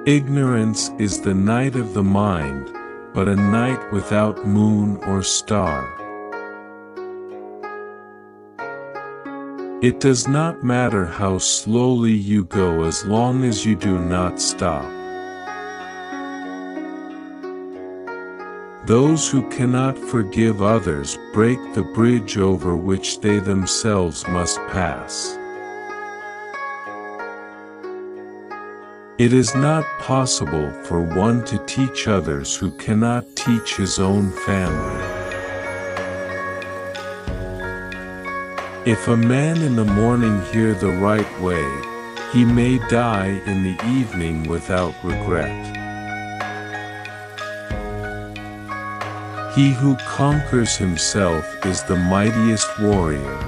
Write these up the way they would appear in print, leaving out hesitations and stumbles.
Ignorance is the night of the mind, but a night without moon or star. It does not matter how slowly you go as long as you do not stop. Those who cannot forgive others break the bridge over which they themselves must pass. It is not possible for one to teach others who cannot teach his own family. If a man in the morning hear the right way, he may die in the evening without regret. He who conquers himself is the mightiest warrior.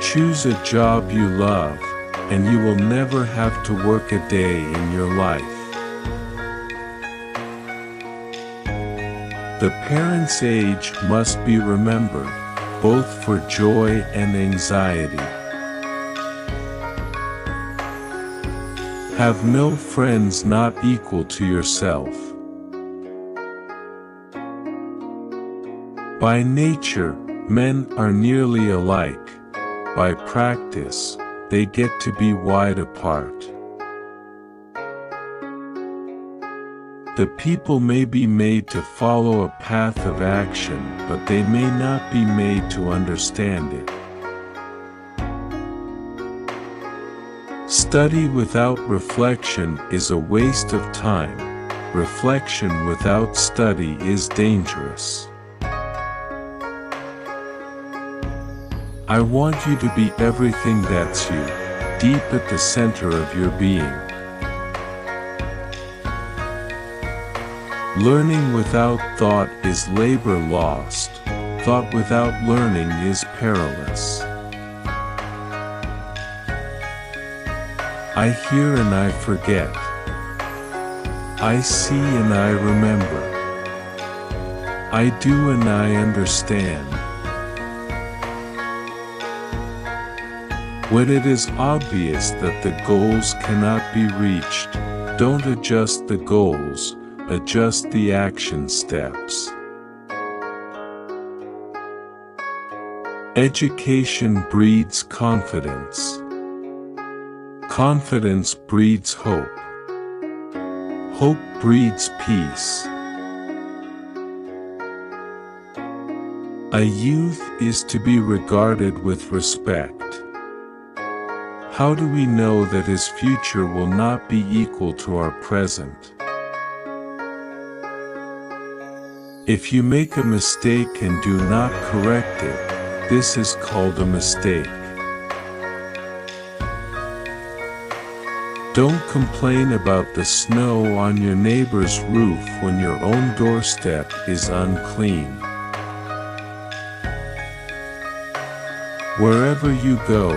Choose a job you love, and you will never have to work a day in your life. The parent's age must be remembered, both for joy and anxiety. Have no friends not equal to yourself. By nature, men are nearly alike. By practice, they get to be wide apart. The people may be made to follow a path of action, but they may not be made to understand it. Study without reflection is a waste of time. Reflection without study is dangerous. I want you to be everything that's you, deep at the center of your being. Learning without thought is labor lost. Thought without learning is perilous. I hear and I forget. I see and I remember. I do and I understand. When it is obvious that the goals cannot be reached, don't adjust the goals, adjust the action steps. Education breeds confidence. Confidence breeds hope. Hope breeds peace. A youth is to be regarded with respect. How do we know that his future will not be equal to our present? If you make a mistake and do not correct it, this is called a mistake. Don't complain about the snow on your neighbor's roof when your own doorstep is unclean. Wherever you go,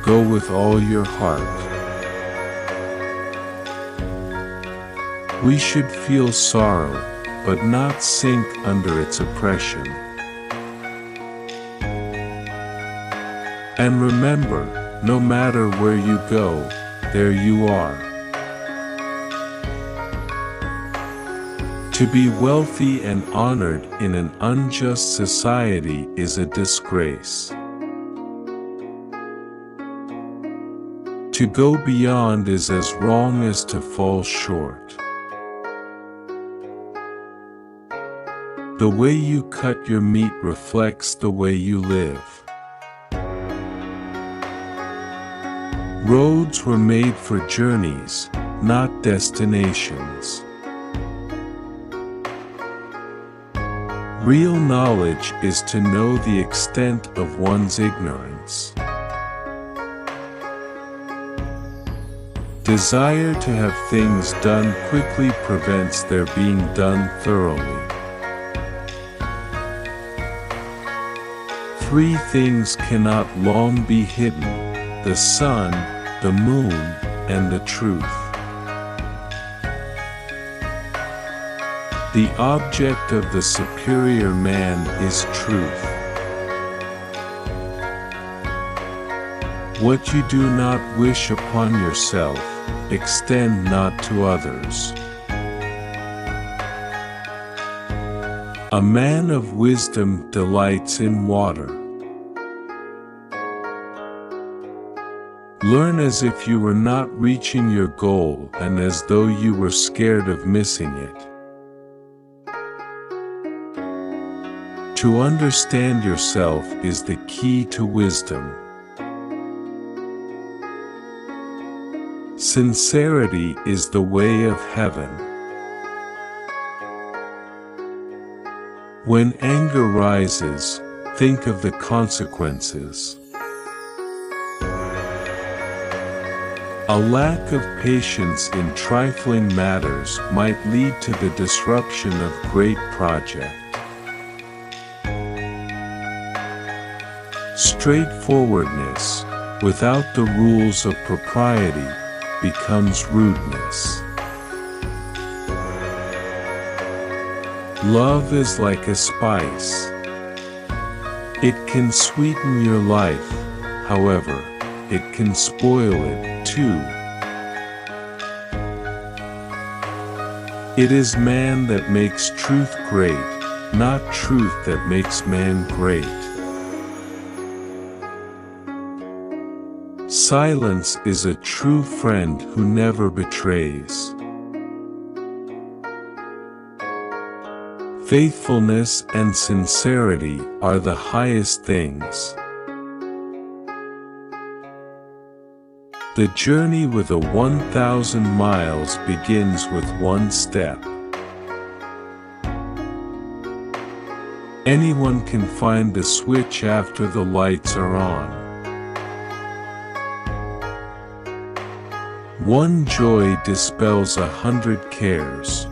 go with all your heart. We should feel sorrow, but not sink under its oppression. And remember, no matter where you go, there you are. To be wealthy and honored in an unjust society is a disgrace. To go beyond is as wrong as to fall short. The way you cut your meat reflects the way you live. Roads were made for journeys, not destinations. Real knowledge is to know the extent of one's ignorance. Desire to have things done quickly prevents their being done thoroughly. Three things cannot long be hidden: the sun, the moon, and the truth. The object of the superior man is truth. What you do not wish upon yourself, extend not to others. A man of wisdom delights in water. Learn as if you were not reaching your goal and as though you were scared of missing it. To understand yourself is the key to wisdom. Sincerity is the way of heaven. When anger rises, think of the consequences. A lack of patience in trifling matters might lead to the disruption of great project. Straightforwardness, without the rules of propriety, becomes rudeness. Love is like a spice. It can sweeten your life, however, it can spoil it too. It is man that makes truth great, not truth that makes man great. Silence is a true friend who never betrays. Faithfulness and sincerity are the highest things. The journey with a 1,000 miles begins with one step. Anyone can find the switch after the lights are on. One joy dispels 100 cares.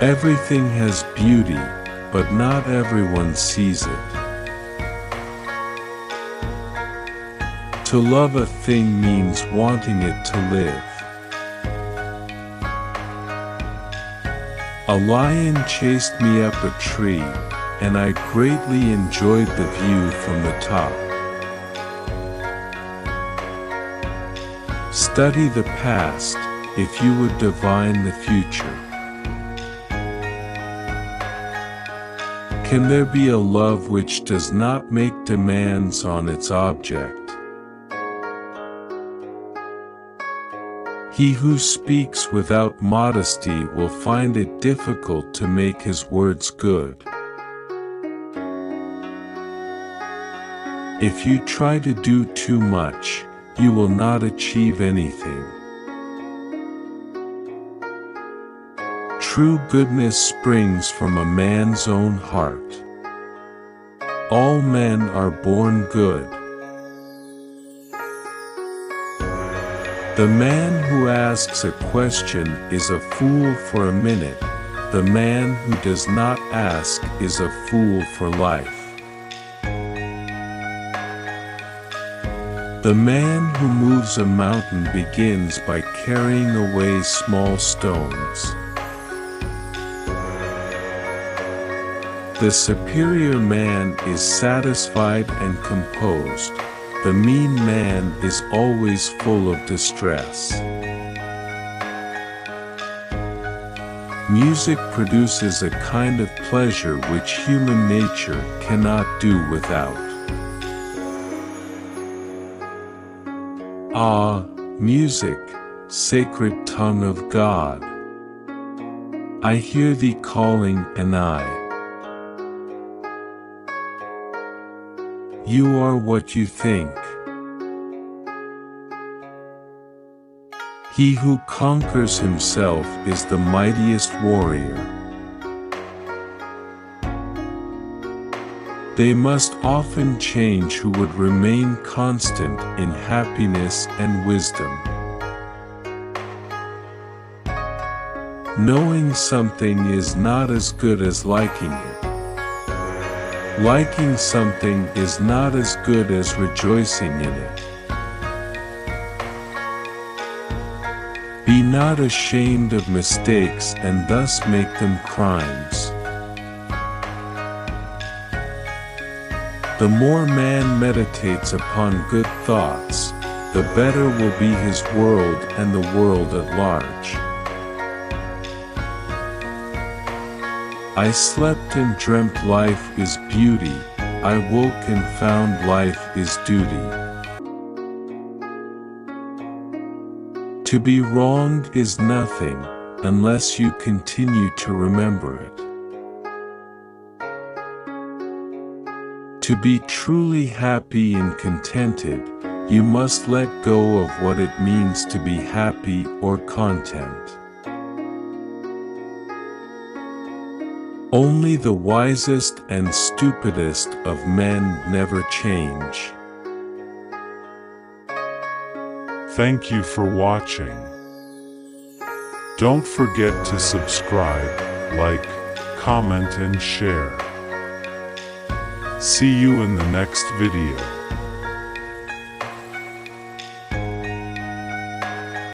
Everything has beauty, but not everyone sees it. To love a thing means wanting it to live. A lion chased me up a tree, and I greatly enjoyed the view from the top. Study the past, if you would divine the future. Can there be a love which does not make demands on its object? He who speaks without modesty will find it difficult to make his words good. If you try to do too much, you will not achieve anything. True goodness springs from a man's own heart. All men are born good. The man who asks a question is a fool for a minute. The man who does not ask is a fool for life. The man who moves a mountain begins by carrying away small stones. The superior man is satisfied and composed. The mean man is always full of distress. Music produces a kind of pleasure which human nature cannot do without. Ah, music, sacred tongue of God. I hear thee calling, and you are what you think. He who conquers himself is the mightiest warrior. They must often change who would remain constant in happiness and wisdom. Knowing something is not as good as liking it. Liking something is not as good as rejoicing in it. Be not ashamed of mistakes and thus make them crimes. The more man meditates upon good thoughts, the better will be his world and the world at large. I slept and dreamt life is beauty, I woke and found life is duty. To be wronged is nothing, unless you continue to remember it. To be truly happy and contented, you must let go of what it means to be happy or content. Only the wisest and stupidest of men never change. Thank you for watching. Don't forget to subscribe, like, comment and share. See you in the next video.